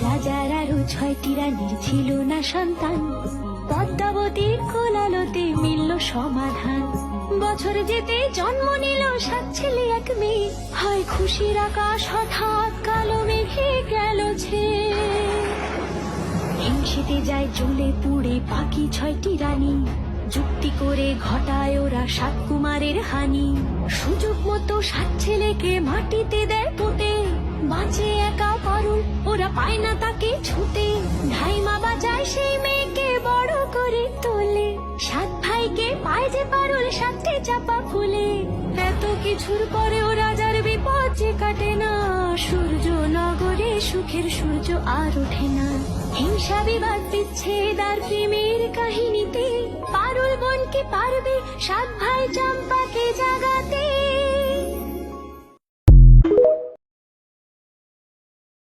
রাজার আরো 6টি রানীর ছিল না সন্তান, পদ্মাবতীর কোলালোতে মিলল সমাধান। বছর যেতে জন্ম নিল 7 ছেলে 1 মেয়ে, হয় খুশির আকাশ হঠাৎ কালো মেঘে গেল ছেয়ে। হিংসেতে যায় জ্বলে পুড়ে বাকি 6টি রানী, যুক্তি করে ঘটায় ওরা 7 কুমারের হানি। সুযোগ মতো 7 ছেলেকে মাটিতে দেয় পুঁতে, বাঁচে একা পারুল, ওরা পায় না তাকে ছুতে। ধাইমা বাজায় সেই মেয়েকে বড় করে তোলে, 7 ভাইকে পায় যে পারুল 7টি চাপা ফুলে। এত কিছুর পরেও রাজার বিপদ যে কাটে না, সূর্য নগরে সুখের সূর্য আর ওঠে না। হিংসা বিবাদ বিচ্ছেদ আর প্রেমের কাহিনীতে পারুল বোন কি পারবে 7 ভাই চম্পাকে জাগাতে?